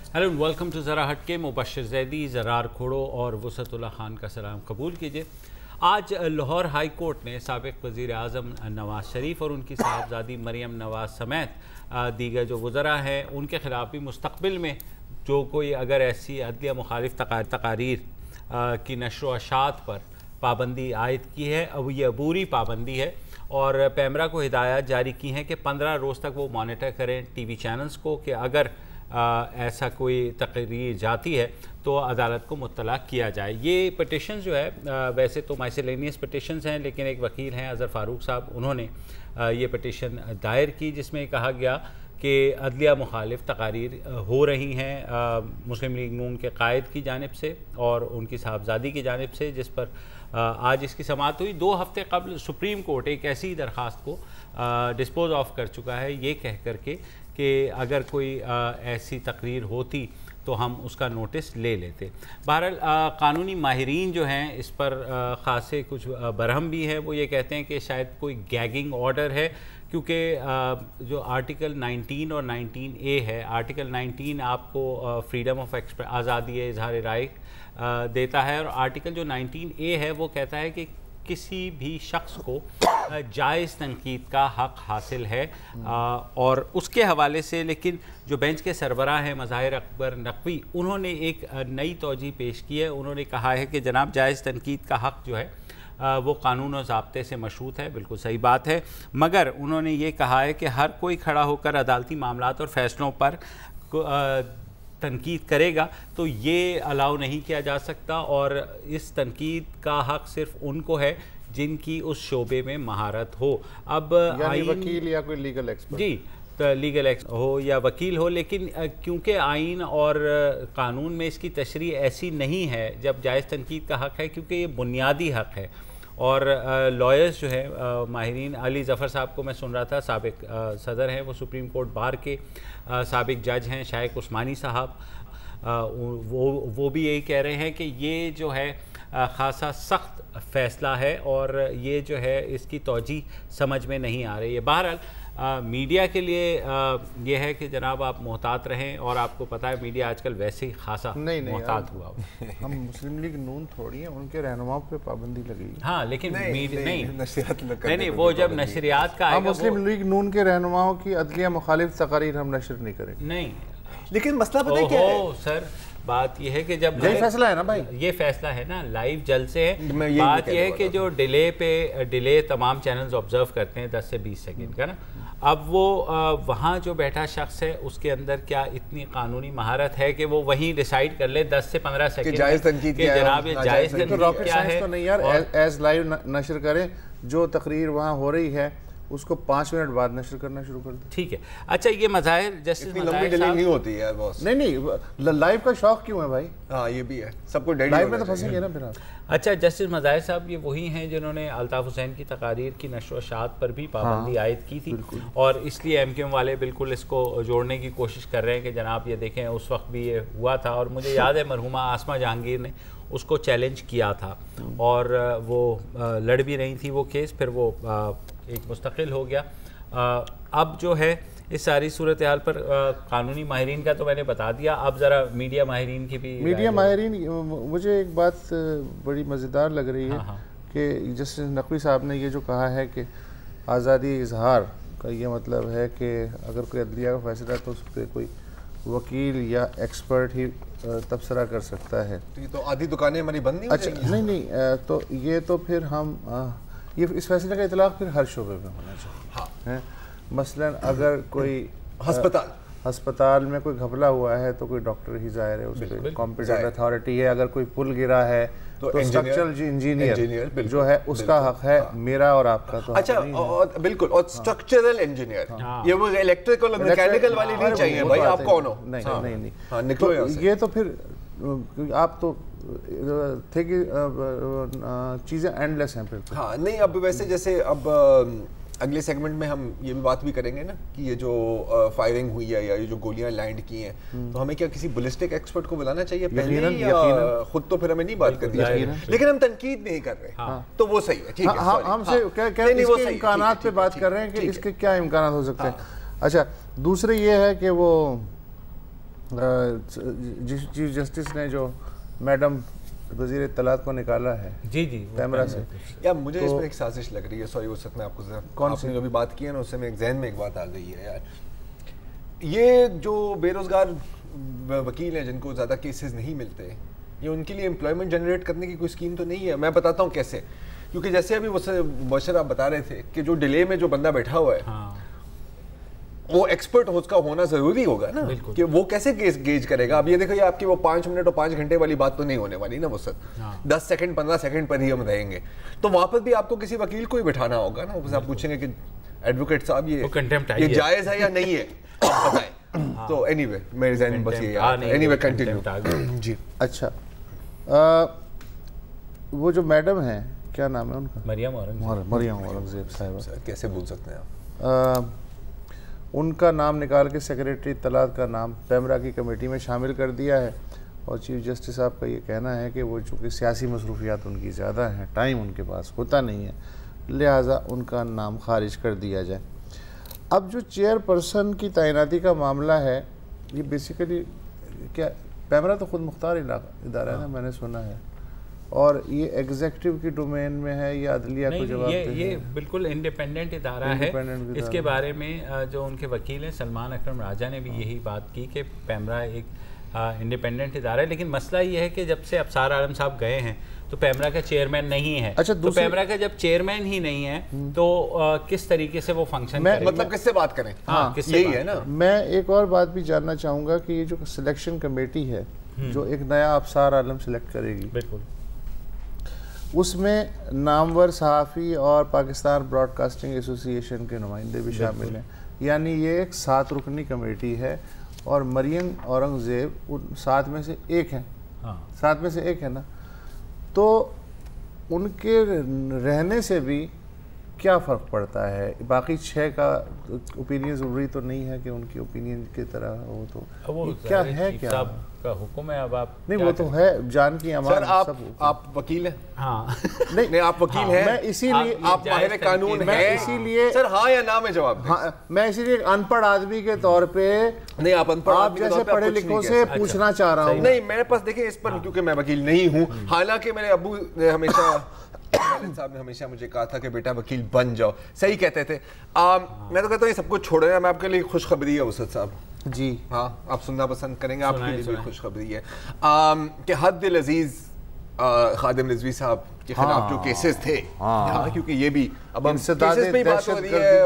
Hello welcome to ज़रा हट के। मुबशर ज़ैदी, ज़रार खोड़ो और वसअतुल्लाह खान का सलाम कबूल कीजिए। आज लाहौर हाई कोर्ट ने साबिक़ वज़ीर आज़म नवाज़ शरीफ और उनकी साहबजादी मरियम नवाज़ समेत दीगर जो वज़रा हैं उनके ख़िलाफ़ भी मुस्तक़बिल में जो कोई अगर ऐसी अदलिया मुखालिफ तकारीर की नशर व अशात पर पाबंदी आयद की है, अब ये अबूरी पाबंदी है और पैमरा को हिदायत जारी की हैं कि 15 रोज़ तक वो मॉनिटर करें टीवी चैनल्स को कि अगर ऐसा कोई तकरीर जाती है तो अदालत को मुत्तला किया जाए। ये पटिशन जो है वैसे तो माइसलेनियस पटिशन्स हैं, लेकिन एक वकील हैं अज़हर फ़ारूक साहब, उन्होंने ये पटिशन दायर की जिसमें कहा गया कि अदलिया मुखालिफ तकारीर हो रही हैं मुस्लिम लीग नून के कायद की जानिब से और उनकी साहबजादी की जानिब से, जिस पर आज इसकी समाअत हुई। 2 हफ्ते कबल सुप्रीम कोर्ट एक ऐसी दरख्वास्त को डिस्पोज ऑफ कर चुका है ये कह करके कि अगर कोई ऐसी तकरीर होती तो हम उसका नोटिस ले लेते। बहरहाल कानूनी माहिरीन जो हैं इस पर ख़ासे कुछ बरहम भी हैं। वो ये कहते हैं कि शायद कोई गैगिंग ऑर्डर है, क्योंकि जो आर्टिकल 19 और 19A है, आर्टिकल 19 आपको फ्रीडम ऑफ आज़ादी इज़हार राय देता है और आर्टिकल जो 19A है वो कहता है कि किसी भी शख्स को जायज़ तनकीद का हक़ हासिल है और उसके हवाले से लेकिन जो बेंच के सरबराह हैं मज़ाहिर अकबर नकवी, उन्होंने एक नई तौजीह पेश की है। उन्होंने कहा है कि जनाब जायज़ तनकीद का हक़ जो है वो कानून और ज़ाब्ते से मशरूत है, बिल्कुल सही बात है, मगर उन्होंने ये कहा है कि हर कोई खड़ा होकर अदालती मामलात और फ़ैसलों पर तनकीद करेगा तो ये अलाउ नहीं किया जा सकता और इस तनकीद का हक़ सिर्फ उनको है जिनकी उस शोबे में महारत हो। अब वकील या कोई लीगल एक्सपर्ट, जी तो लीगल एक्सपर्ट हो या वकील हो, लेकिन क्योंकि आइन और कानून में इसकी तशरीह ऐसी नहीं है जब जायज़ तनकीद का हक़ है, क्योंकि ये बुनियादी हक़ है। और लॉयर्स जो है माहिरीन, अली ज़फ़र साहब को मैं सुन रहा था, साबिक़ सदर हैं वो सुप्रीम कोर्ट बार के, साबिक़ जज हैं शाइख उस्मानी साहब, वो भी यही कह रहे हैं कि ये जो है ख़ासा सख्त फ़ैसला है और ये जो है इसकी तौजीह समझ में नहीं आ रही है। बहरहाल मीडिया के लिए ये है कि जनाब आप मोहतात रहें और आपको पता है मीडिया आजकल वैसे ही खासा मोहतात हुआ। हम मुस्लिम लीग नून थोड़ी हैं, उनके रहनुमाओं पे पाबंदी लगी। हाँ लेकिन नहीं, वो जब नशरियात का हम मुस्लिम लीग नून के रहनुमाओं की अदलिया मुखालिफ तकरीर हम नशर नहीं करेंगे। नहीं, लेकिन मसला पता है क्या है सर, बात यह है कि जब यही फैसला है ना भाई, ये फैसला है ना, लाइव जलसे है। बात यह है कि जो डिले तमाम चैनल्स ऑब्जर्व करते हैं 10 से 20 सेकंड का ना, अब वो वहाँ जो बैठा शख्स है उसके अंदर क्या इतनी कानूनी महारत है कि वो वहीं डिसाइड कर ले 10 से 15 सेकंड जायज़ तनकीद के जनाब ये जायज़ तनकीद क्या है। तो नहीं यार, एज लाइव नशर करें, जो तकरीर वहाँ हो रही है उसको 5 मिनट बाद नशर करना शुरू कर दे। ठीक है। अच्छा, ये मज़ाहिर जस्टिस नहीं होती है बॉस। नहीं लाइव का शौक क्यों है भाई? हाँ ये भी है, सबको लाइव में तो फंसेंगे ना फिर आप। अच्छा, जस्टिस मज़ाहिर साहब ये वही हैं जिन्होंने अल्ताफ़ हुसैन की तकारीर की नशर व अशात पर भी पाबंदी आयद की थी और इसलिए MQM वाले बिल्कुल इसको जोड़ने की कोशिश कर रहे हैं कि जनाब ये देखें उस वक्त भी ये हुआ था और मुझे याद है मरहुमा आसमा जहांगीर ने उसको चैलेंज किया था और वो लड़ भी रही थी वो केस, फिर वो एक मुस्तकिल हो गया। अब जो है इस सारी सूरत हाल पर कानूनी माहिरीन का तो मैंने बता दिया, अब ज़रा मीडिया माहिरीन की भी। मीडिया माहिरीन, मुझे एक बात बड़ी मज़ेदार लग रही है कि जस्टिस नकवी साहब ने ये जो कहा है कि आज़ादी इजहार का ये मतलब है कि अगर कोई अदलिया का फैसला है तो उस पर कोई वकील या एक्सपर्ट ही तबसरा कर सकता है। तो आधी दुकानें हमारी बंद नहीं हो जाएंगी? अच्छा नहीं, तो ये तो फिर हम ये इस फैसले का इतलाक़ फिर हर शोबे में होना चाहिए। हाँ। है मसलन अगर कोई हस्पताल में कोई घपला हुआ है तो कोई डॉक्टर ही ज़ाहिर है, उस पर कॉम्पिटेंट अथॉरिटी है। अगर कोई पुल गिरा है तो स्ट्रक्चरल इंजीनियर जो है उसका हक है, मेरा और आपका तो अच्छा बिल्कुल। और स्ट्रक्चरल इंजीनियर, ये वो इलेक्ट्रिकल और मैकेनिकल वाली नहीं चाहिए भाई, आप कौन हो? नहीं निकलो ये तो फिर आप तो थे कि चीज़ें एंडलेस हैं फिर। हाँ नहीं, अब वैसे जैसे अब अगले सेगमेंट में हम ये भी बात भी करेंगे ना कि ये जो फायरिंग हुई है या ये जो गोलियां लैंड की हैं, तो हमें क्या किसी बैलिस्टिक एक्सपर्ट को बुलाना चाहिए पहले या खुद तो फिर हमें नहीं बात करनी चाहिए, लेकिन हम तनकीद नहीं कर रहे तो वो सही है। ठीक है, हमसे इसके इम्कानात पे बात कर रहे हैं कि इसके क्या इम्कानात हो सकते हैं। अच्छा, दूसरे ये है कि वो چیف جسٹس نے جو میڈم وزیر اطلاعات کو نکالا ہے جی پیمرا سے، یا مجھے اس میں ایک سازش لگ رہی ہے. سوری اس وقت میں آپ کو کون سی جو بھی بات کی ہے نا اس سے میں ایک ذہن میں ایک بات آ گئی ہے یار. یہ جو بے روزگار وکیل ہیں جن کو زیادہ کیسز نہیں ملتے، یہ ان کے لیے امپلائمنٹ جنریٹ کرنے کی کوئی اسکیم تو نہیں ہے. میں بتاتا ہوں کیسے. کیونکہ جیسے ابھی مبشر آپ بتا رہے تھے کہ جو ڈیلے میں جو بندہ بیٹھا ہوا ہے وہ ایکسپرٹ اس کا ہونا ضروری ہوگا نا، کہ وہ کیسے گیج کرے گا. اب یہ دیکھو یہ آپ کی وہ 5 منٹ اور 5 گھنٹے والی بات تو نہیں ہونے والی نا، وہ سب 10 سیکنڈ 15 سیکنڈ پر ہی ہم رہیں گے. تو وہاں پر بھی آپ کو کسی وکیل کو ہی بٹھانا ہوگا نا. آپ پوچھیں گے کہ ایڈوکیٹ صاحب یہ جائز ہے یا نہیں ہے، آپ بتائیں. تو اینی وے میرے ذہن میں بس یہ اینی وے کنٹینیو. جی اچھا، وہ جو میڈم ہیں کیا نام ہے ان کا؟ مریم اورنگزیب صاحبہ. کیسے بھول سکتے ہیں آپ؟ ان کا نام نکال کے سیکریٹری اطلاعات کا نام پیمرا کی کمیٹی میں شامل کر دیا ہے. اور چیف جسٹس صاحب کا یہ کہنا ہے کہ وہ چونکہ سیاسی مصروفیات ان کی زیادہ ہیں، ٹائم ان کے پاس ہوتا نہیں ہے، لہٰذا ان کا نام خارج کر دیا جائے. اب جو چیئر پرسن کی تعیناتی کا معاملہ ہے، یہ بیسیکلی کیا پیمرا تو خود مختار ادارہ ہے نا، میں نے سنا ہے، اور یہ ایگزیکٹو کی ڈومین میں ہے یا عدلیہ کو جواب دے؟ یہ بالکل انڈیپینڈنٹ ادارہ ہے. اس کے بارے میں جو ان کے وکیل ہیں سلمان اکرم راجہ نے بھی یہی بات کی کہ پیمرا ایک انڈیپینڈنٹ ادارہ ہے. لیکن مسئلہ یہ ہے کہ جب سے ابصار عالم صاحب گئے ہیں تو پیمرا کا چیئرمین نہیں ہے. تو پیمرا کا جب چیئرمین ہی نہیں ہے تو کس طریقے سے وہ فنکشن کرے؟ مطلب کس سے بات کریں؟ یہی ہے نا. میں ایک اور بات بھی جاننا چاہوں گا کہ یہ جو سلیکشن کمیٹی ہے جو ایک نیا ابصار عالم سلیکٹ کرے گی، بالکل اس میں نامور صحافی اور پاکستان براڈ کاسٹنگ ایسوسی ایشن کے نمائندے بھی شامل ہیں. یعنی یہ ایک 7 رکنی کمیٹی ہے اور مریم اورنگزیب ان 7 میں سے ایک ہیں. 7 میں سے ایک ہے نا. تو ان کے رہنے سے بھی کیا فرق پڑتا ہے؟ باقی 6 کا اوپینین ضروری تو نہیں ہے کہ ان کی اوپینین کی طرح ہو. تو کیا ہے کیا کا حکم ہے؟ اب آپ نہیں، وہ تو ہے جان کی امان. سر آپ وکیل ہیں؟ ہاں نہیں آپ وکیل ہیں، میں اسی لیے آپ ماہر قانون ہیں، اسی لیے سر ہاں یا نا میں جواب دیں. میں اسی لیے ان پڑھ آدمی کے طور پہ نہیں، آپ ان پڑھ آپ جیسے پڑھے لکھوں سے پوچھنا چاہ رہا ہوں. نہیں میرے پاس دیکھیں اس پر، کیونکہ میں وکیل نہیں ہوں، حالانکہ میرے ابو نے ہمیشہ والد صاحب نے ہمیشہ مجھے کہا تھا کہ بیٹا وکیل بن جاؤ. صحیح کہتے تھے. میں تو کہتا ہوں یہ سب کچھ چھوڑے. میں آپ کے لیے خوشخبری ہے وسعت صاحب. جی ہاں، آپ سننا پسند کریں گے. آپ کے لیے بھی خوشخبری ہے کہ حد دل عزیز خادم رضوی صاحب کے خلاف جو کیسز تھے، کیونکہ یہ بھی اب ہم کیسز پہ ہی بات ہو رہی ہے،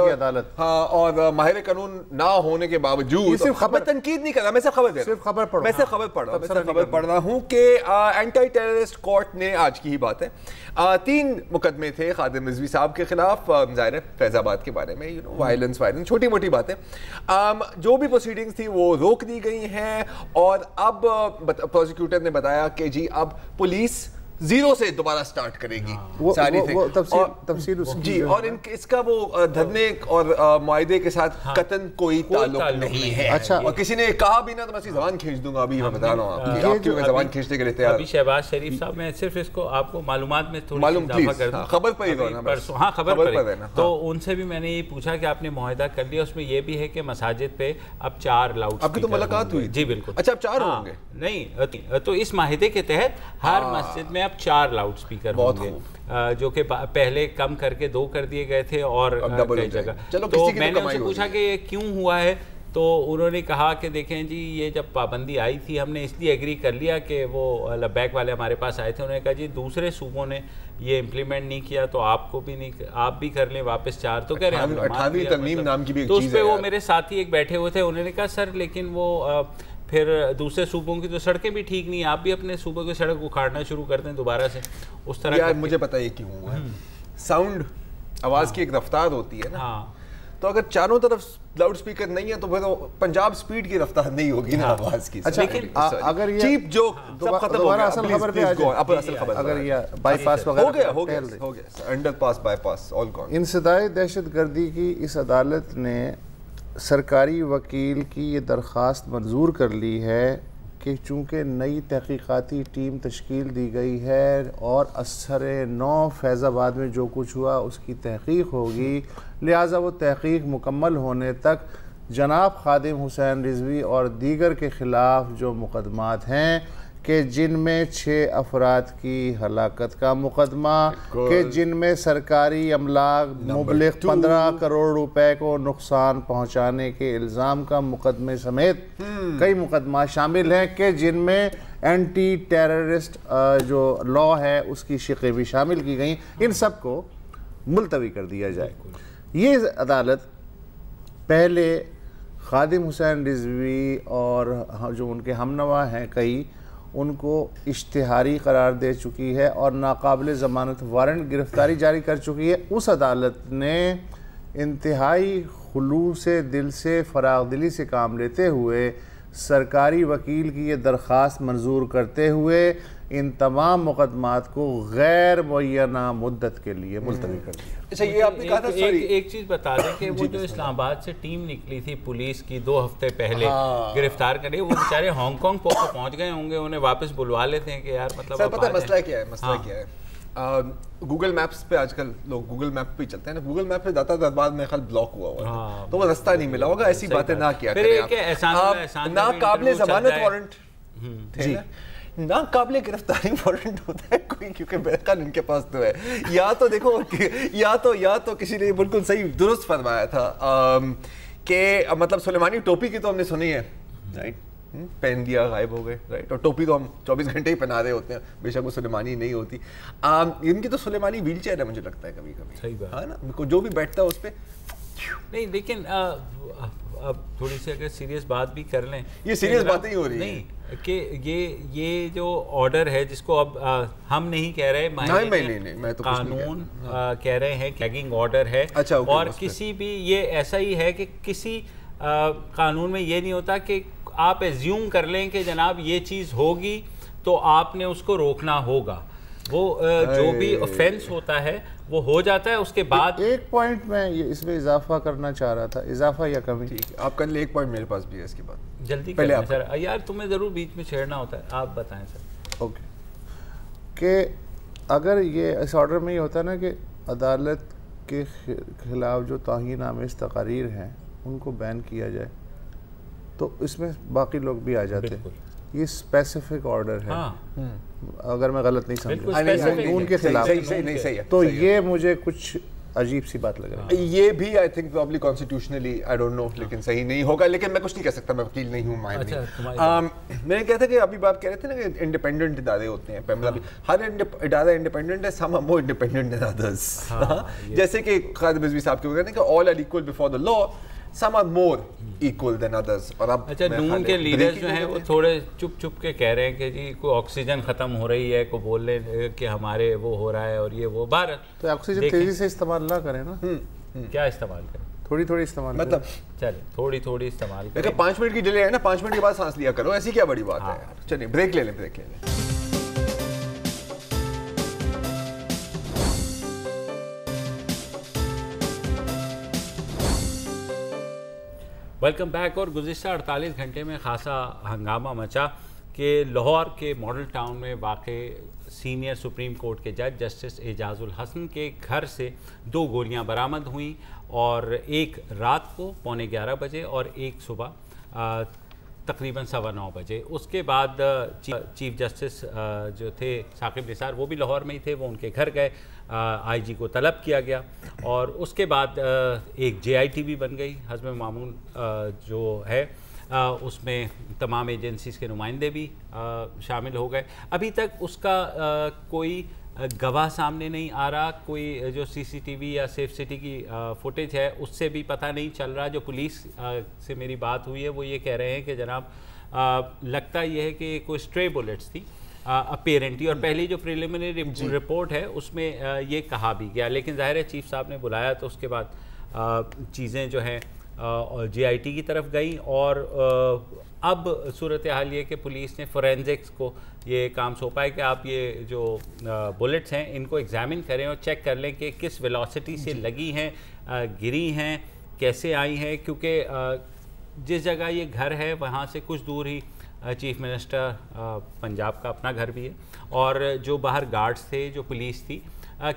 ہاں، اور ماہر قانون نہ ہونے کے باوجود میں تنقید نہیں کر رہا، میں صرف خبر دے رہا ہوں. میں صرف خبر پڑھ رہا ہوں کہ اینٹی ٹیررسٹ کورٹ نے، آج کی ہی بات ہے، 3 مقدمے تھے خادم رضوی صاحب کے خلاف. ظاہر ہے فیض آباد کے بارے میں وائلنس چھوٹی موٹی باتیں، جو بھی پروسیڈنگز تھی وہ روک دی گئی ہیں. اور اب پروسیکیوٹر نے بتایا کہ جی اب پولیس 0 سے دوبارہ سٹارٹ کرے گی ساری تفصیل جی. اور اس کا وہ دھرنے اور معاہدے کے ساتھ قطعاً کوئی تعلق نہیں ہے. اچھا، اور کسی نے کہا بھی نا تو میں اس کی زبان کھینچ دوں گا. ابھی میں بتا رہا ہوں آپ کی زبان کھینچنے کے لیے تیار. ابھی شہباز شریف صاحب، میں صرف اس کو آپ کو معلومات میں تھوڑی اضافہ کر دوں. خبر پر ہی رہنا. ہاں خبر پر رہنا. تو ان سے بھی میں نے یہ پوچھا کہ آپ نے معاہدہ کر لیا. اس میں یہ بھی ہے کہ مساجد پہ اب 4 لاؤڈ اسپیکر. آپ کی تو ملاقات ہوئی؟ جی بالکل. اچھا اب 4 ہوں گے؟ نہیں، تو اس معاہدے کے تحت ہر مسجد میں اب 4 لاؤڈ اسپیکر ہوں گے، جو کہ پہلے کم کر کے 2 کر دیے گئے تھے اور کئی جگہ. تو میں نے ان سے پوچھا کہ یہ کیوں ہوا ہے، تو انہوں نے کہا کہ دیکھیں جی یہ جب پابندی آئی تھی ہم نے اس لیے ایگری کر لیا کہ وہ لبیک والے ہمارے پاس آئے تھے. انہوں نے کہا جی دوسرے صوبوں نے یہ امپلیمنٹ نہیں کیا تو آپ کو بھی نہیں، آپ بھی کر لیں واپس 4. تو کہہ رہے ہیں 18ویں ترمیم نام کی بھی ایک تو چیز اس پہ وہ میرے ساتھی ایک بیٹھے ہوئے تھے. انہوں نے کہا سر لیکن وہ پھر دوسرے صوبوں کی تو سڑکیں بھی ٹھیک نہیں ہیں، آپ بھی اپنے صوبوں کی سڑک اکھاڑنا شروع کر دیں دوبارہ سے اس طرح. یار مجھے پتہ یہ کیوں ہوا ہے. ساؤنڈ، آواز کی ایک رفتار ہوتی ہے نا، تو اگر چاروں طرف لاؤڈ اسپیکر نہیں ہے تو پھر پنجاب سپیڈ کی رفتار نہیں ہوگی نا آواز کی. لیکن اگر یہ چیپ جوک سب ختم ہو گیا. اصل خبر پہ آ جائیں. اصل خبر اگر یہ بائی پاس وغیرہ ہو گیا under pass by pass all gone. انسداد دہشت گردی کی اس عدالت نے سرکاری وکیل کی یہ درخواست منظور کر لی ہے کہ چونکہ نئی تحقیقاتی ٹیم تشکیل دی گئی ہے اور اثر 9 فیض آباد میں جو کچھ ہوا اس کی تحقیق ہوگی، لہٰذا وہ تحقیق مکمل ہونے تک جناب خادم حسین رضوی اور دیگر کے خلاف جو مقدمات ہیں کہ جن میں 6 افراد کی ہلاکت کا مقدمہ، کہ جن میں سرکاری املاک مبلغ 15 کروڑ روپے کو نقصان پہنچانے کے الزام کا مقدمے سمیت کئی مقدمات شامل ہیں، کہ جن میں اینٹی ٹیررسٹ جو لا ہے اس کی شقیں بھی شامل کی گئیں، ان سب کو ملتوی کر دیا جائے۔ یہ عدالت پہلے خادم حسین رضوی اور جو ان کے ہمنوا ہیں کئی، ان کو اشتہاری قرار دے چکی ہے اور ناقابل ضمانت وارنٹ گرفتاری جاری کر چکی ہے۔ اس عدالت نے انتہائی خلوص دل سے، فراغ دلی سے کام لیتے ہوئے سرکاری وکیل کی یہ درخواست منظور کرتے ہوئے ان تمام مقدمات کو غیر معینہ مدت کے لیے ملتوی کر دیا۔ اچھا، یہ آپ نے کہا تھا، ایک چیز بتا دیں کہ وہ جو اسلام آباد سے ٹیم نکلی تھی پولیس کی 2 ہفتے پہلے گرفتار کرنے، وہ بیچارے ہانگ کانگ پہنچ گئے ہوں گے، انہیں واپس بلوا لیتے ہیں کہ یار مطلب سر پتہ مسئلہ کیا ہے؟ مسئلہ کیا ہے؟ گوگل میپس پہ آج کل لوگ گوگل میپ پہ چلتے ہیں نا، گوگل میپ پہ داتا دربار میں خیال بلاک ہوا ہوا ہے تو وہ راستہ نہیں ملا ہوگا۔ ایسی باتیں نہ کیا کریں آپ۔ ناقابل ضمانت وارنٹ، جی ناقابل گرفتاری وارنٹ ہوتا ہے کوئی، کیونکہ بہرحال ان کے پاس تو ہے، یا تو دیکھو یا تو کسی نے بالکل صحیح درست فرمایا تھا کہ مطلب سلیمانی ٹوپی کی تو ہم نے سنی ہے، رائٹ، پہن دیا غائب ہو گئے، رائٹ، اور ٹوپی تو ہم 24 گھنٹے ہی پہنا رہے ہوتے ہیں، بے شک وہ سلیمانی نہیں ہوتی۔ ان کی تو سلیمانی ویل چیئر ہے مجھے لگتا ہے کبھی کبھی، صحیح بات ہے نا، جو بھی بیٹھتا ہے اس پہ نہیں۔ لیکن اب تھوڑی سی اگر سیریس بات بھی کر لیں، یہ سیریس باتیں ہی ہو رہی ہیں کہ یہ جو آرڈر ہے جس کو اب ہم نہیں کہہ رہے، قانون کہہ رہے ہیں کہ ٹیگنگ آرڈر ہے، اور کسی بھی یہ ایسا ہی ہے کہ کسی قانون میں یہ نہیں ہوتا کہ آپ ایزیوم کر لیں کہ جناب یہ چیز ہوگی تو آپ نے اس کو روکنا ہوگا۔ وہ جو بھی offense ہوتا ہے وہ ہو جاتا ہے، اس کے بعد ایک پوائنٹ میں اس میں اضافہ کرنا چاہ رہا تھا، اضافہ یا کمی؟ آپ کر لیں، ایک پوائنٹ میرے پاس بھی ہے اس کے بعد، جلدی کریں سر، یار تمہیں ضرور بیچ میں چھیڑنا ہوتا ہے، آپ بتائیں سر۔ اوکے، کہ اگر یہ اس آرڈر میں یہ ہوتا ہے نا کہ عدالت کے خلاف جو توہین آمیز تقاریر ہیں ان کو بین کیا جائے تو اس میں باقی لوگ بھی آ جاتے ہیں۔ یہ اسپیسیفک آرڈر ہے، اگر میں غلط نہیں سمجھا، ان کے خلاف، تو یہ مجھے کچھ عجیب سی بات لگ رہی ہے۔ یہ بھی I think probably constitutionally I don't know, لیکن صحیح نہیں ہوگا، لیکن میں کچھ نہیں کہہ سکتا، میں وکیل نہیں ہوں، ماہر نہیں۔ میں نے کہا تھا کہ ابھی بات کہہ رہے تھے نا کہ انڈیپینڈنٹ ادارے ہوتے ہیں، ہر ادارہ انڈیپینڈنٹ ہے، سم آر مور انڈیپینڈنٹ دین ادرس، جیسے کہ خادم رضوی صاحب کے وہ کہتے ہیں کہ all are equal before the law, some are more equal than others۔ اور اب اچھا، نون کے لیڈرز جو ہیں وہ تھوڑے چپ چپ کے کہہ رہے ہیں کہ جی کوئی آکسیجن ختم ہو رہی ہے، کوئی بول رہے کہ ہمارے وہ ہو رہا ہے اور یہ وہ، بہر تو آکسیجن تیزی سے استعمال نہ کریں نا، کیا استعمال کریں، تھوڑی تھوڑی استعمال، مطلب چلیں تھوڑی تھوڑی استعمال کریں۔ دیکھیں 5 منٹ کی ڈیلے ہے نا، 5 منٹ کے بعد سانس لیا کرو، ایسی کیا بڑی بات ہے یار۔ چلیے بریک لے لیں۔ Welcome back. اور گزشتہ 48 گھنٹے میں خاصا ہنگامہ مچا کہ لاہور کے ماڈل ٹاؤن میں واقع سینئر سپریم کورٹ کے جج جسٹس اعجاز الحسن کے گھر سے 2 گولیاں برآمد ہوئیں، اور ایک رات کو 11:15 بجے اور ایک صبح تقریباً 9:15 بجے۔ اس کے بعد چیف جسٹس جو تھے ثاقب نثار، وہ بھی لاہور میں ہی تھے، وہ ان کے گھر گئے، آئی جی کو طلب کیا گیا، اور اس کے بعد ایک JIT بھی بن گئی حسب معمول جو ہے، اس میں تمام ایجنسیز کے نمائندے بھی شامل ہو گئے۔ ابھی تک اس کا کوئی گواہ سامنے نہیں آ رہا، کوئی جو CCTV یا سیف سٹی کی فوٹیج ہے اس سے بھی پتہ نہیں چل رہا۔ جو پولیس سے میری بات ہوئی ہے وہ یہ کہہ رہے ہیں کہ جناب لگتا یہ ہے کہ کوئی اسٹرے بلٹس تھی اپیرنٹلی، اور پہلی جو پریلیمنری رپورٹ ہے اس میں یہ کہا بھی گیا، لیکن ظاہر ہے چیف صاحب نے بلایا تو اس کے بعد چیزیں جو ہیں JIT کی طرف گئیں، اور اب صورتحال یہ کہ پولیس نے فورینزکس کو یہ کام سونپا ہے کہ آپ یہ جو بلٹس ہیں ان کو ایگزامن کریں اور چیک کر لیں کہ کس ویلوسٹی سے لگی ہیں، گری ہیں، کیسے آئی ہیں، کیونکہ جس جگہ یہ گھر ہے وہاں سے کچھ دور ہی چیف منسٹر پنجاب کا اپنا گھر بھی ہے، اور جو باہر گارڈز تھے، جو پولیس تھی،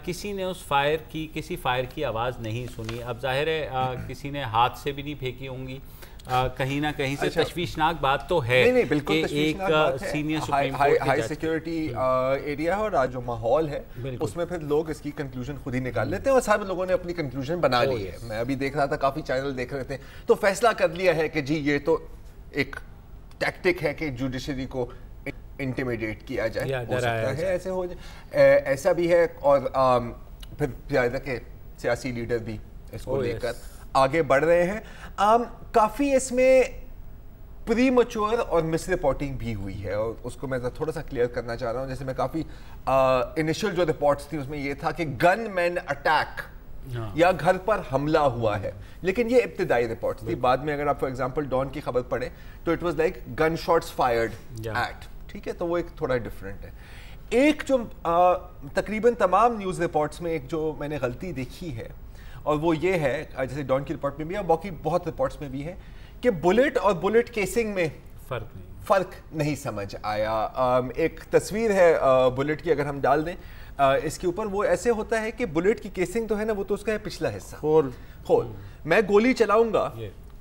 किसी ने उस किसी फायर की आवाज़ नहीं सुनी। अब ज़ाहिर है किसी ने हाथ से भी नहीं फेंकी होंगी, कहीं ना कहीं से तशवीशनाक बात तो है। नहीं, बिल्कुल एक senior supreme high security area है और आज जो माहौल है उसमें फिर लोग इसकी कंक्लूजन खुद ही निकाल लेते हैं और सारे लोगों ने अपनी कंक्लूजन बना ली है। मैं अभी देख रहा था, काफ़ी चैनल देख रहे थे, तो फैसला कर लिया है कि जी ये तो एक टैक्टिक है कि जुडिशरी को इंटिमिडेट किया जाए, हो सकता है ऐसे हो जाए, ऐसा भी है। और फिर ज़्यादा के सियासी लीडर भी इसको लेकर आगे बढ़ रहे हैं। काफ़ी इसमें प्री मैच्योर और मिस रिपोर्टिंग भी हुई है और उसको मैं थोड़ा सा क्लियर करना चाह रहा हूँ। जैसे मैं काफ़ी इनिशियल जो रिपोर्ट्स थी उसमें ये था कि गन मैन अटैक या घर पर हमला हुआ है, लेकिन ये इब्तिदाई रिपोर्ट्स थी। बाद में अगर आप फॉर एग्जांपल डॉन की खबर पढ़े तो it was like gun shots fired eight, ठीक है, तो वो एक थोड़ा डिफरेंट है। एक जो तकरीबन तमाम न्यूज़ रिपोर्ट्स में एक जो मैंने गलती देखी है और वो ये है, जैसे डॉन की रिपोर्ट में भी है, बाकी बहुत रिपोर्ट्स में भी है, कि बुलेट और बुलेट केसिंग में फ़र्क नहीं समझ आया। एक तस्वीर है बुलेट की, अगर हम डाल दें इसके ऊपर, वो ऐसे होता है कि बुलेट की केसिंग तो है ना, वो तो उसका है पिछला हिस्सा, होल। मैं गोली चलाऊंगा,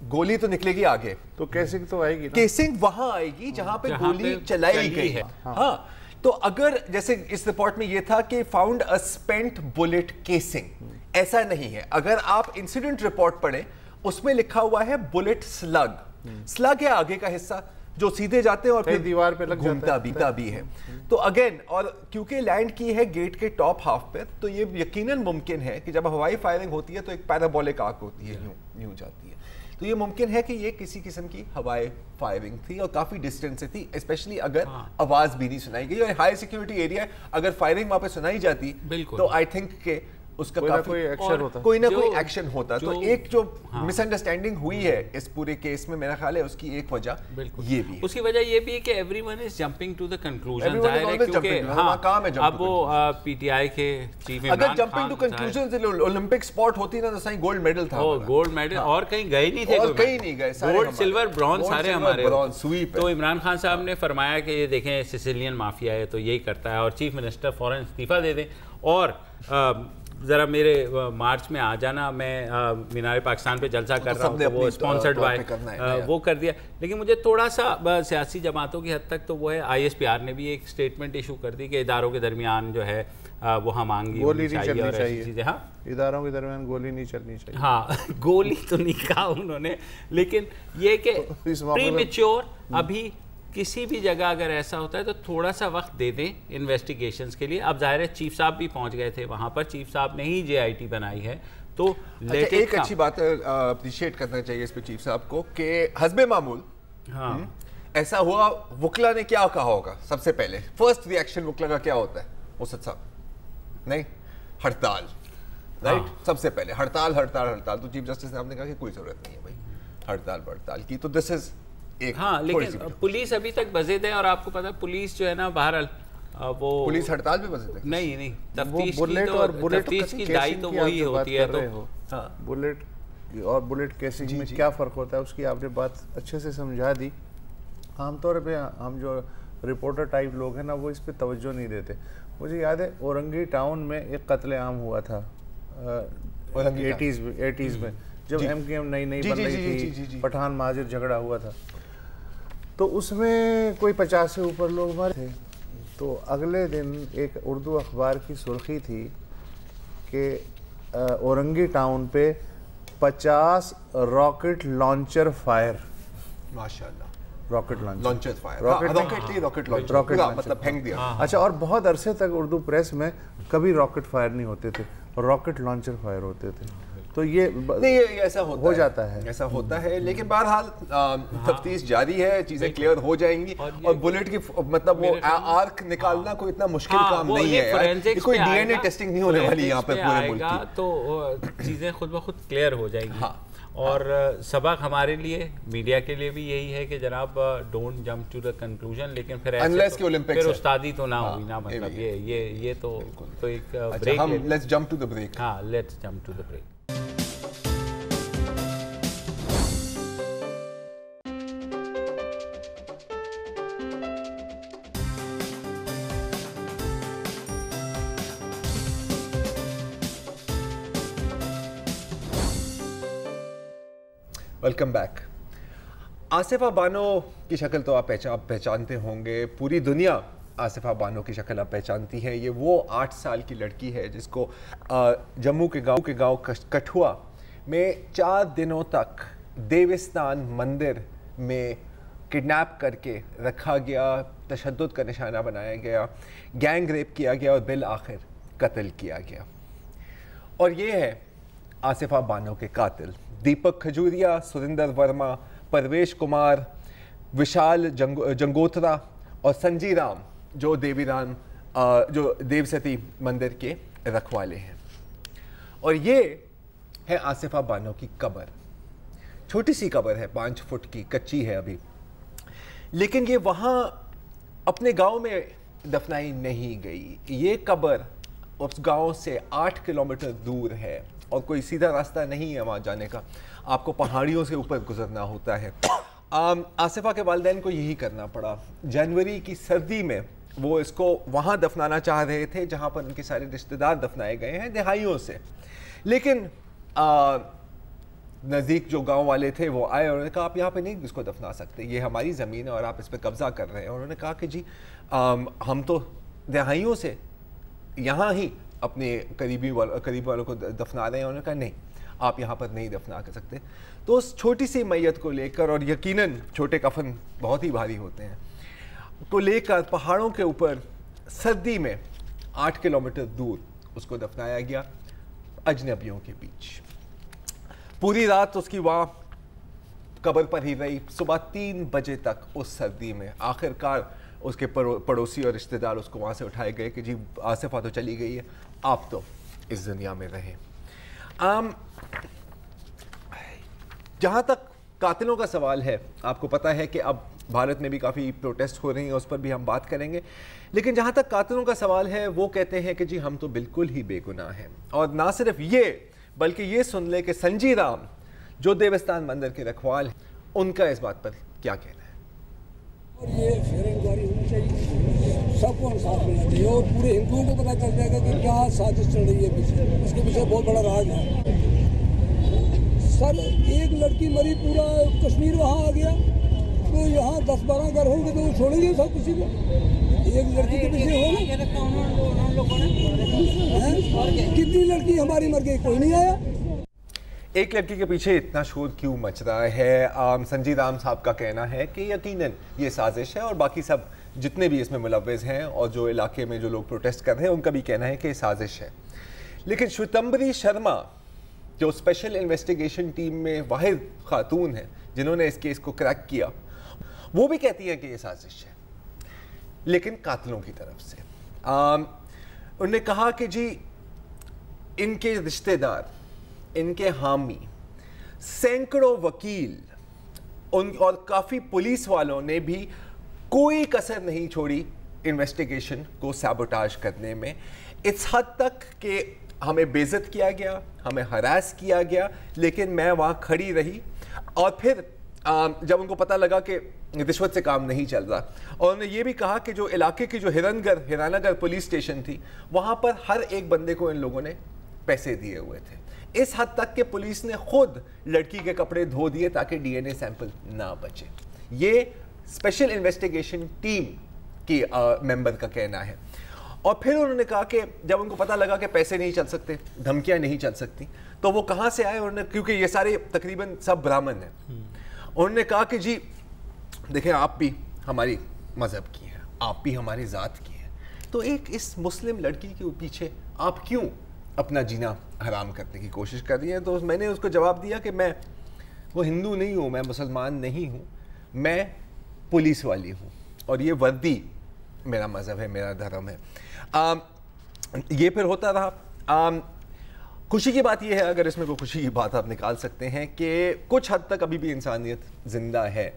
गोली तो निकलेगी आगे, तो केसिंग तो आएगी ना? केसिंग वहां आएगी जहां पे गोली चलाई गई है। हाँ, तो अगर जैसे इस रिपोर्ट में ये था कि found a spent bullet casing, ऐसा नहीं है। अगर आप इंसिडेंट रिपोर्ट पढ़ें उसमें लिखा हुआ है बुलेट स्लग। स्लग है आगे का हिस्सा जो सीधे जाते हैं और फिर दीवार पे लग घूमता भी है। तो अगेन, और क्योंकि लैंड की है गेट के टॉप हाफ पे, तो ये यकीनन मुमकिन है कि जब हवाई फायरिंग होती है तो एक पैराबोलिक आर्क होती है, यूं जाती है, तो ये मुमकिन है कि ये किसी किस्म की हवाई फायरिंग थी और काफी डिस्टेंस से थी, स्पेशली अगर आवाज भी नहीं सुनाई गई। और हाई सिक्योरिटी एरिया, अगर फायरिंग वहां पे सुनाई जाती तो आई थिंक के उसका कोई ना कोई एक्शन होता। तो एक जो मिसअंडरस्टैंडिंग हुई है इस पूरे केस में, मेरा ख्याल है उसकी एक वजह ये भी है। उसकी वजह ये भी है कि everyone is jumping to the conclusion. जाहिर है क्योंकि अब वो पीटीआई के चीफ इमरान खान, अगर जंपिंग टू कंक्लूजन से ओलंपिक स्पॉट होती ना तो सही गोल्ड मेडल था। गोल्ड मेडल और कहीं गए नहीं थे, और कहीं नहीं गए, गोल्ड सिल्वर ब्रॉन्ज सारे हमारे। तो इमरान खान साहब ने फरमाया कि ये देखें सिसिलियन माफिया है तो यही करता है, और चीफ मिनिस्टर फौरन इस्तीफा दे दें और ज़रा मेरे मार्च में आ जाना, मैं मीनार पाकिस्तान पे जलसा कर रहा हूँ, वो स्पॉन्सर्ड बाय वो कर दिया। लेकिन मुझे थोड़ा सा सियासी जमातों की हद तक तो वो है, ISPR ने भी एक स्टेटमेंट इशू कर दी कि इदारों के दरमियान जो है वो हम मांगी गोली नहीं चलनी चाहिए। हाँ, इदारों के दरमियान गोली नहीं चलनी चाहिए। हाँ, गोली तो नहीं कहा उन्होंने, लेकिन ये कि प्रीमैच्योर अभी किसी भी जगह अगर ऐसा होता है तो थोड़ा सा वक्त दे दें इन्वेस्टिगेशंस के लिए। अब जाहिर है चीफ साहब भी पहुंच गए थे वहां पर, चीफ साहब ने ही JIT बनाई है, तो एक अच्छी बात अप्रिशिएट करना चाहिए इस पे चीफ साहब को कि हस्बे मामूल ऐसा हुआ, वकला ने क्या कहा होगा सबसे पहले? फर्स्ट रिएक्शन वकला का क्या होता है? मुसद साहब, नहीं, हड़ताल, राइट? सबसे पहले हड़ताल। तो चीफ जस्टिस साहब ने कहा कि कोई जरूरत नहीं है भाई हड़ताल की, तो दिस इज एक। हाँ, लेकिन पुलिस अभी तक बज़िद है और आपको पता है पुलिस जो है ना, बहरहाल वो पुलिस हड़ताल पे बज़िद है। नहीं, तफ्तीश की दाई तो वही होती है। तो बुलेट और बुलेट केसिंग में क्या फ़र्क होता है उसकी आपने बात अच्छे से समझा दी। आमतौर पे हम जो रिपोर्टर टाइप लोग हैं ना, वो इस पे तवज्जो नहीं देते। मुझे याद है औरंगी टाउन में एक कत्लेआम हुआ था 80s में, जब MKM नई बन रही थी, पठान माजिर झगड़ा हुआ था, तो उसमें कोई 50 से ऊपर लोग मरे थे। तो अगले दिन एक उर्दू अखबार की सुर्खी थी कि औरंगी टाउन पे 50 रॉकेट लॉन्चर फायर। माशाल्लाह, rocket launcher fire, rocket launcher मतलब फेंक दिया। अच्छा, और बहुत अरसे तक उर्दू प्रेस में कभी रॉकेट फायर नहीं होते थे, रॉकेट लॉन्चर फायर होते थे। तो ये नहीं, ऐसा हो जाता है, लेकिन बहरहाल तफ्तीश जारी है, चीजें क्लियर हो जाएंगी। और बुलेट की मतलब वो आर्क निकालना कोई इतना मुश्किल काम नहीं है, कोई DNA टेस्टिंग नहीं होने वाली यहाँ पे पूरे मुल्क की, तो चीजें खुद ब खुद क्लियर हो जाएंगी। और सबक हमारे लिए, मीडिया के लिए भी यही है कि जनाब don't jump to the conclusion, लेकिन फिर फिर उस्तादी तो ना हुई ना, मतलब ये तो एक break. Let's jump to the break. हाँ, let's jump to the break. Welcome back. Asifa Bano की शक्ल तो आप पहचानते होंगे, पूरी दुनिया आसिफा बानो की शक्ल आप पहचानती है। ये वो 8 साल की लड़की है जिसको जम्मू के गांव कठुआ में 4 दिनों तक देवस्थान मंदिर में किडनैप करके रखा गया, तशद्दुद का निशाना बनाया गया, गैंग रेप किया गया और बिल आखिर कत्ल किया गया। और ये है आसिफा बानो के कातिल दीपक खजूरिया, सुरिंदर वर्मा, परवेश कुमार, विशाल जंगोत्रा और संजी राम, जो जो देवसती मंदिर के रखवाले हैं। और ये है आसिफा बानो की कब्र। छोटी सी कब्र है, 5 फुट की, कच्ची है अभी, लेकिन ये वहाँ अपने गांव में दफनाई नहीं गई। ये कब्र उस गांव से 8 किलोमीटर दूर है और कोई सीधा रास्ता नहीं है वहाँ जाने का, आपको पहाड़ियों से ऊपर गुजरना होता है। आसिफा के वालिदैन को यही करना पड़ा। जनवरी की सर्दी में वो इसको वहाँ दफनाना चाह रहे थे जहाँ पर उनके सारे रिश्तेदार दफनाए गए हैं दहाइयों से, लेकिन नज़दीक जो गांव वाले थे वो आए और उन्होंने कहा आप यहाँ पे नहीं इसको दफना सकते, ये हमारी ज़मीन है और आप इस पर कब्ज़ा कर रहे हैं। और उन्होंने कहा कि जी हम तो दहाइयों से यहाँ ही अपने करीब वालों को दफना रहे हैं। उन्होंने कहा नहीं, आप यहाँ पर नहीं दफना कर सकते। तो उस छोटी सी मैयत को लेकर, और यकीनन छोटे कफन बहुत ही भारी होते हैं, को लेकर पहाड़ों के ऊपर सर्दी में 8 किलोमीटर दूर उसको दफनाया गया, अजनबियों के बीच। पूरी रात उसकी वहाँ कब्र पर ही रही। सुबह 3 बजे तक उस सर्दी में आखिरकार उसके पड़ोसी और रिश्तेदार उसको वहाँ से उठाए गए कि जी आसिफा तो चली गई है, आप तो इस दुनिया में रहें। जहाँ तक कातिलों का सवाल है, आपको पता है कि अब भारत में भी काफ़ी प्रोटेस्ट हो रही हैं, उस पर भी हम बात करेंगे। लेकिन जहाँ तक कातिलों का सवाल है, वो कहते हैं कि जी हम तो बिल्कुल ही बेगुनाह हैं। और ना सिर्फ ये, बल्कि ये सुन ले कि संजी राम, जो देवस्थान मंदिर के रखवाल हैं, उनका इस बात पर क्या कहना है। और ये फेयर इंक्वायरी होनी चाहिए, सबको इंसाफ मिलना चाहिए और पूरे हिंदुओं को पता चल जाएगा कि क्या साजिश चल रही है पीछे, इसके पीछे बहुत बड़ा राज है। सर एक लड़की मरी, पूरा कश्मीर वहाँ आ गया, तो यहाँ 10-12 घर होंगे तो वो छोड़ेंगे सब किसी को, एक लड़की के पीछे होगा। कितनी लड़की हमारी मर गई, कोई नहीं आया। एक लड़की के पीछे इतना शोर क्यों मच रहा है? संजी राम साहब का कहना है कि यकीनन ये साजिश है, और बाकी सब जितने भी इसमें मुलव्विज़ हैं और जो इलाके में जो लोग प्रोटेस्ट कर रहे हैं उनका भी कहना है कि ये साजिश है। लेकिन श्वेतंबरी शर्मा, जो स्पेशल इन्वेस्टिगेशन टीम में वाहिद खातून है जिन्होंने इस केस को क्रैक किया, वो भी कहती हैं कि ये साजिश है, लेकिन कातिलों की तरफ से। उन्होंने कहा कि जी इनके रिश्तेदार, इनके हामी, सैकड़ों वकील और काफ़ी पुलिस वालों ने भी कोई कसर नहीं छोड़ी इन्वेस्टिगेशन को सैबोटाज करने में, इस हद तक कि हमें बेइज्जत किया गया, हमें हरास किया गया, लेकिन मैं वहाँ खड़ी रही। और फिर जब उनको पता लगा कि रिश्वत से काम नहीं चल रहा, और उन्होंने ये भी कहा कि जो इलाके की जो हिरानगर पुलिस स्टेशन थी, वहाँ पर हर एक बंदे को इन लोगों ने पैसे दिए हुए थे, इस हद तक कि पुलिस ने खुद लड़की के कपड़े धो दिए ताकि डीएनए सैंपल ना बचे। ये स्पेशल इन्वेस्टिगेशन टीम की मेंबर का कहना है। और फिर उन्होंने कहा कि जब उनको पता लगा कि पैसे नहीं चल सकते, धमकियां नहीं चल सकती, तो वो कहाँ से आए? उन्होंने, क्योंकि ये सारे तकरीबन सब ब्राह्मण हैं, उन्होंने कहा कि जी देखें, आप भी हमारी मज़हब की हैं, आप भी हमारी ज़ात की हैं, तो एक इस मुस्लिम लड़की के पीछे आप क्यों अपना जीना हराम करने की कोशिश कर रही हैं? तो मैंने उसको जवाब दिया कि मैं वो हिंदू नहीं हूँ, मैं मुसलमान नहीं हूँ, मैं पुलिस वाली हूँ, और ये वर्दी मेरा मज़हब है, मेरा धर्म है। ये फिर होता रहा। खुशी की बात यह है, अगर इसमें कोई खुशी की बात आप निकाल सकते हैं, कि कुछ हद तक अभी भी इंसानियत ज़िंदा है।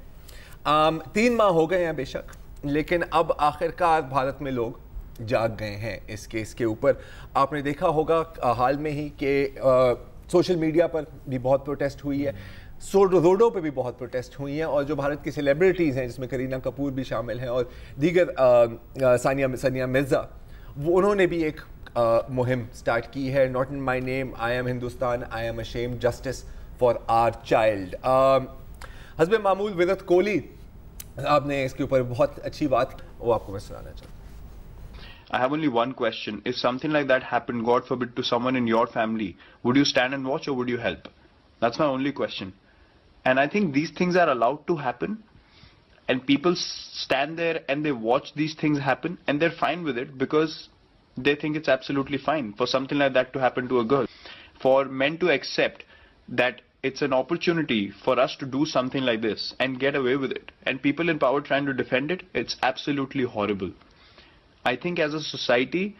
3 माह हो गए हैं बेशक, लेकिन अब आखिरकार भारत में लोग जाग गए हैं इस केस के ऊपर। आपने देखा होगा हाल में ही कि सोशल मीडिया पर भी बहुत प्रोटेस्ट हुई है, रोडों पे भी बहुत प्रोटेस्ट हुई हैं, और जो भारत की सेलिब्रिटीज़ हैं जिसमें करीना कपूर भी शामिल हैं और दीगर सानिया मिर्ज़ा, वो उन्होंने भी एक मुहिम स्टार्ट की है, not in my name, I am Hindustan, I am ashamed, justice for our child. حسب معمول ویرات کوہلی آپ نے اس کے اوپر بہت اچھی بات وہ آپ کو میں سنانا چاہتا ہوں. I have only one question. If something like that happened, God forbid, to someone in your family, would you stand and watch or would you help? That's my only question. And I think these things are allowed to happen. And people stand there and they watch these things happen and they're fine with it because they think it's absolutely fine for something like that to happen to a girl. For men to accept that it's an opportunity for us to do something like this and get away with it. And people in power trying to defend it, it's absolutely horrible. I think as a society,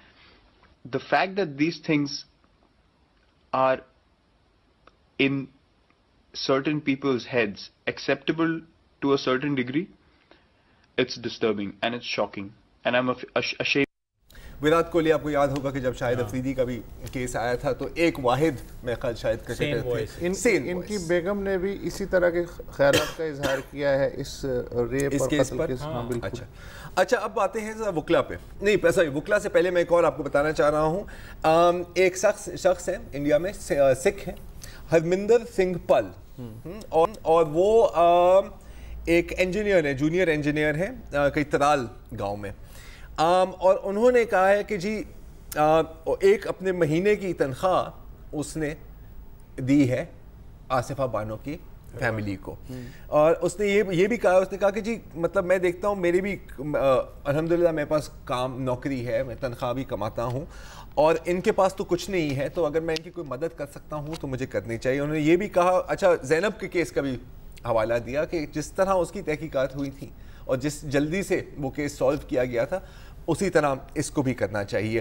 the fact that these things are in certain people's heads acceptable to a certain degree, it's disturbing and it's shocking. And I'm ashamed. Virat Kohli آپ کو یاد ہوگا کہ جب شاہد افریدی کا بھی case آیا تھا تو ایک واحد میں خیال شاید کرکٹر تھے ان کی بیگم نے بھی اسی طرح کے خیالات کا اظہار کیا ہے اس ریپ اور قتل کے. اچھا اب آتے ہیں وکلا پہ. نہیں ایسا وکلا سے پہلے میں ایک اور آپ کو بتانا چاہ رہا ہوں. ایک شخص ہے انڈیا میں سکھ ہیں, ہرمندر سنگھ پل, اور وہ ایک انجینئر ہے, جونیئر انجینئر ہے کئی ترال گاؤں میں. اور انہوں نے کہا ہے کہ جی ایک اپنے مہینے کی تنخواہ اس نے دی ہے آصفہ بانو کی فیملی کو, اور اس نے یہ بھی کہا, اس نے کہا کہ جی مطلب میں دیکھتا ہوں میری بھی الحمدللہ میرے پاس کام نوکری ہے, میں تنخواہ بھی کماتا ہوں, اور ان کے پاس تو کچھ نہیں ہے, تو اگر میں ان کی کوئی مدد کر سکتا ہوں تو مجھے کرنی چاہیے. انہوں نے یہ بھی کہا. اچھا زینب کے کیس کا بھی حوالہ دیا کہ جس طرح اس کی تحقیقات ہوئی تھی اور جس جلدی سے وہ کیس سالو کیا گیا تھا اسی طرح اس کو بھی کرنا چاہیے.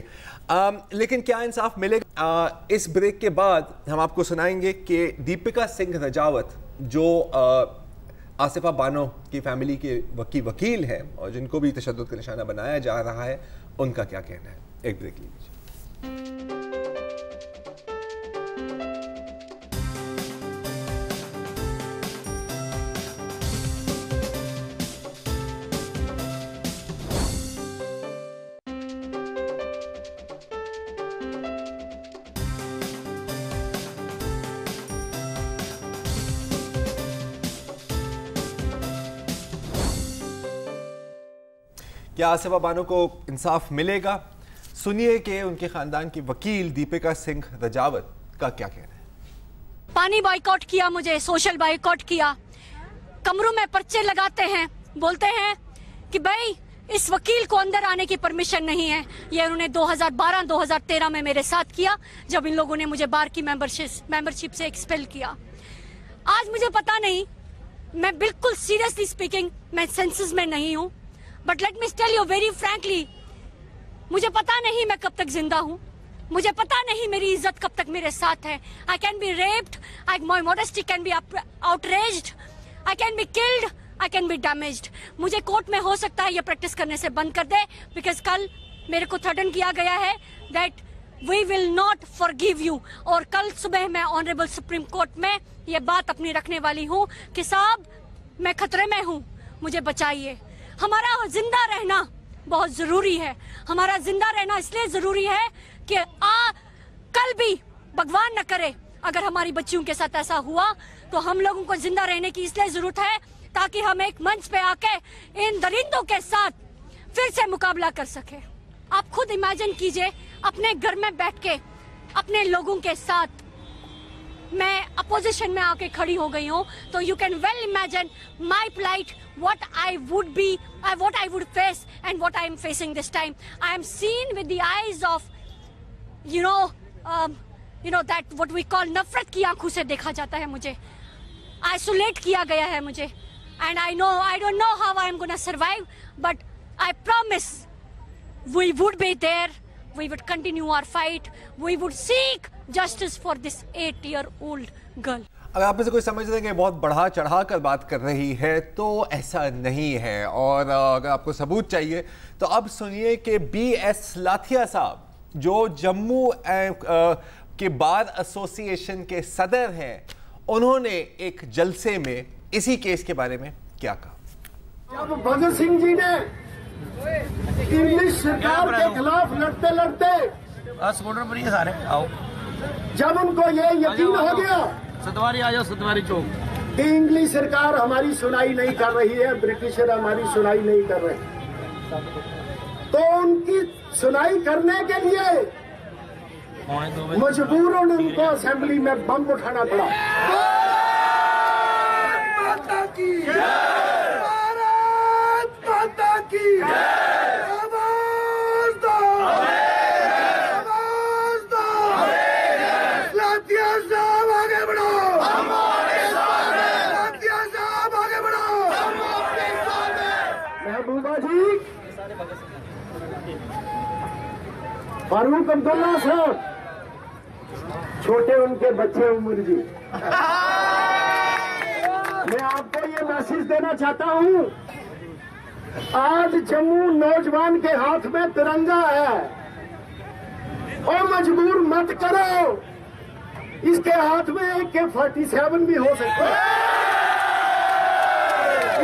لیکن کیا انصاف ملے گا؟ اس بریک کے بعد ہم آپ کو سنائیں گے کہ دیپکا سنگھ رجاوت جو آصفہ بانو کی فیملی کے وکیل ہیں اور جن کو بھی تشدد کا نشانہ بنایا جا رہا ہے, ان کا کیا کہنا ہے. ایک بریک لیجیے. کیا آصفہ بانو کو انصاف ملے گا؟ سنیے کہ ان کے خاندان کی وکیل دیپکا سنگھ رجاوت کا کیا کہنا ہے. پانی بائیکاٹ کیا, مجھے سوشل بائیکاٹ کیا, کمروں میں پرچے لگاتے ہیں, بولتے ہیں کہ بھائی اس وکیل کو اندر آنے کی پرمیشن نہیں ہے. یہ انہوں نے 2012-2013 میں میرے ساتھ کیا جب ان لوگوں نے مجھے بار کی ممبرشپ سے ایکسپیل کیا. آج مجھے پتا نہیں, میں بالکل سیریسلی اسپیکنگ میں سینسز میں نہیں ہوں, but let me tell you very frankly, مجھے پتا نہیں میں کب تک زندہ ہوں, مجھے پتا نہیں میری عزت کب تک میرے ساتھ ہے. I can be raped, my modesty can be outraged, I can be killed, I can be damaged. مجھے کورٹ میں ہو سکتا ہے یہ پریکٹس کرنے سے بند کر دے, بیکاز کل میرے کو تھریٹن کیا گیا ہے that we will not forgive you. اور کل صبح میں آنریبل سپریم کورٹ میں یہ بات اپنی رکھنے والی ہوں کہ صاحب میں خطرے میں ہوں, مجھے بچائیے. ہمارا زندہ رہنا بہت ضروری ہے. ہمارا زندہ رہنا اس لیے ضروری ہے کہ کل بھی بھگوان نہ کرے اگر ہماری بچیوں کے ساتھ ایسا ہوا تو ہم لوگوں کو زندہ رہنے کی اس لیے ضرورت ہے تاکہ ہم ایک منچ پہ آ کے ان درندوں کے ساتھ پھر سے مقابلہ کر سکیں. آپ خود امیجن کیجئے اپنے گھر میں بیٹھ کے اپنے لوگوں کے ساتھ میں اپوزیشن میں آ کے کھڑی ہو گئی ہوں, تو you can well imagine my plight, what I would be, what I would face and what I am facing this time. I am seen with the eyes of, you know that what we call nafrat ki aankhon se dekha jata hai mujhe. Isolate kiya gaya hai mujhe. And I don't know how I am going to survive, but I promise we would be there. We would continue our fight. We would seek justice for this 8-year-old girl. اگر آپ میں سے کوئی سمجھ رہے ہیں کہ بہت بڑھا چڑھا کر بات کر رہی ہے تو ایسا نہیں ہے, اور اگر آپ کو ثبوت چاہیے تو اب سنیے کہ بی ایس لاتھیا صاحب جو جموں کے بار ایسوسی ایشن کے صدر ہیں, انہوں نے ایک جلسے میں اسی کیس کے بارے میں کیا کہا. جب بھگت سنگھ جی نے انگلش سرکار کے خلاف لڑتے لڑتے جب ان کو یہ یقین ہو گیا सतवारी आ जाओ, सतवारी चौक। इंग्लिश सरकार हमारी सुनाई नहीं कर रही है, ब्रिटिशर हमारी सुनाई नहीं कर रहे, तो उनकी सुनाई करने के लिए मजबूरन उनको असेंबली में बम उठाना पड़ा। माता की भारत माता की आवाज दो, आवाज दो, लाठियां साहब आगे बढ़ो, लाठियां साहब आगे बढ़ो। महबूबा जी, फारूक अब्दुल्ला साहब, छोटे उनके बच्चे उम्र जी, मैं आपको ये मैसेज देना चाहता हूं, आज जम्मू नौजवान के हाथ में तिरंगा है और मजबूर मत करो, इसके हाथ में AK-47 भी हो सकता है,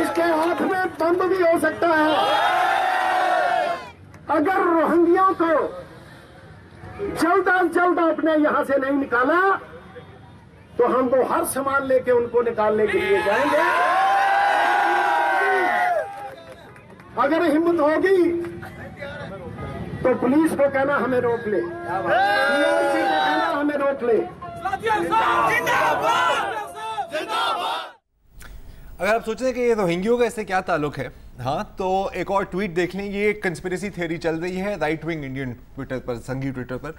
इसके हाथ में बम भी हो सकता है। अगर रोहिंग्या को जल्द अज जल्द अपने यहां से नहीं निकाला तो हम वो हर सामान लेके उनको निकालने के लिए जाएंगे। अगर हिम्मत होगी तो पुलिस को कहना हमें रोक ले, PRC को कहना हमें रोक ले। अगर आप सोच रहे हैं कि ये रोहिंग्यों का इससे क्या ताल्लुक है, हाँ, तो एक और ट्वीट देख लें। ये कंस्पिरेसी थ्योरी चल रही है राइट विंग इंडियन ट्विटर पर, संघी ट्विटर पर।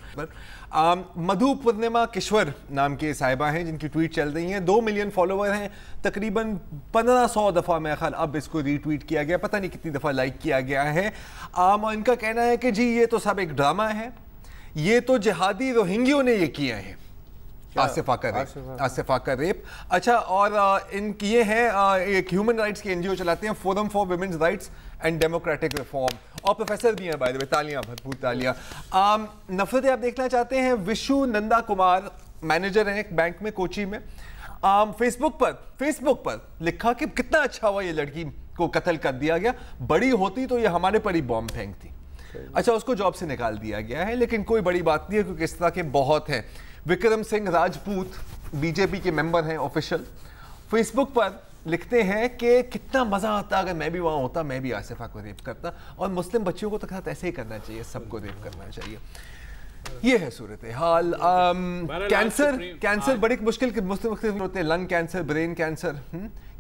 मधु पूर्णिमा किश्वर नाम के साहिबा हैं जिनकी ट्वीट चल रही हैं, 2 मिलियन फॉलोवर हैं, तकरीबन 1500 दफ़ा मेरा ख्याल अब इसको रीट्वीट किया गया, पता नहीं कितनी दफ़ा लाइक किया गया है। और इनका कहना है कि जी ये तो सब एक ड्रामा है, ये तो जिहादी रोहिंग्यों ने ये किया है, आसिफा का रेप। अच्छा, और इनकी ये है एक ह्यूमन राइट्स की NGO चलाते हैं, forum for women's rights and democratic reform, और प्रोफेसर भी हैं बाय द वे, तालियां, भरपूर तालियां। नफरतें आप देखना चाहते हैं, विशु नंदा कुमार मैनेजर हैं एक बैंक में कोची में, फेसबुक पर लिखा कि कितना अच्छा हुआ ये लड़की को कत्ल कर दिया गया, बड़ी होती तो ये हमारे पर ही बॉम्ब फेंकती। अच्छा, उसको जॉब से निकाल दिया गया है, लेकिन कोई बड़ी बात नहीं है क्योंकि इस तरह के बहुत हैं। विक्रम सिंह राजपूत बीजेपी के मेंबर हैं ऑफिशियल, फेसबुक पर लिखते हैं कि कितना मजा आता अगर मैं भी वहां होता, मैं भी आसिफा को रेप करता, और मुस्लिम बच्चियों को तो साथ ऐसे ही करना चाहिए, सबको रेप करना चाहिए। ये है सूरत हाल। कैंसर बड़ी मुश्किल मुख्तलिफ होते हैं, lung cancer, brain cancer,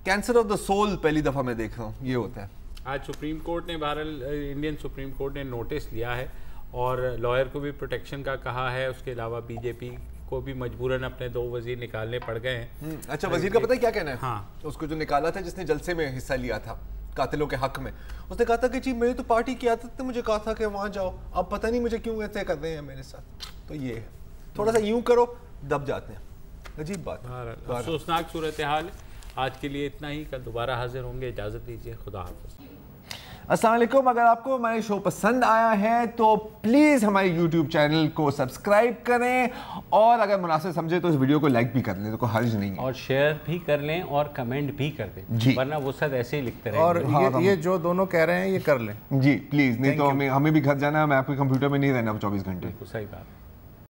cancer of the soul पहली दफा मैं देख रहा हूँ ये होता है। आज सुप्रीम कोर्ट ने इंडियन सुप्रीम कोर्ट ने नोटिस लिया है और लॉयर को भी प्रोटेक्शन का कहा है, उसके अलावा बीजेपी को भी मजबूरन अपने 2 वजीर निकालने पड़ गए हैं। अच्छा, वजीर का पता है क्या कहना है? हाँ, उसको जो निकाला था, जिसने जलसे में हिस्सा लिया था कातिलों के हक में, उसने कहा था कि जी मेरी तो पार्टी की आदत ने मुझे कहा था कि वहां जाओ, अब पता नहीं मुझे क्यों ऐसे कर रहे हैं मेरे साथ। तो ये है, थोड़ा सा यूं करो दब जाते हैं, अजीब बात है, अफसोसनाक सूरत हाल। आज के लिए इतना ही, कल दोबारा हाजिर होंगे, इजाज़त दीजिए, खुदा हाफ़िज़। अस्सलाम वालेकुम। अगर आपको हमारे शो पसंद आया है तो प्लीज़ हमारे YouTube चैनल को सब्सक्राइब करें, और अगर मुनासिब समझे तो इस वीडियो को लाइक भी कर लें, तो कोई हर्ज नहीं है, और शेयर भी कर लें और कमेंट भी कर दें जी, वरना वो सब ऐसे ही लिखते रहेंगे। और ये जो दोनों कह रहे हैं ये कर लें जी प्लीज़, नहीं तो हमें भी घर जाना है, मैं आपके कंप्यूटर में नहीं रहना 24 घंटे। सही बात।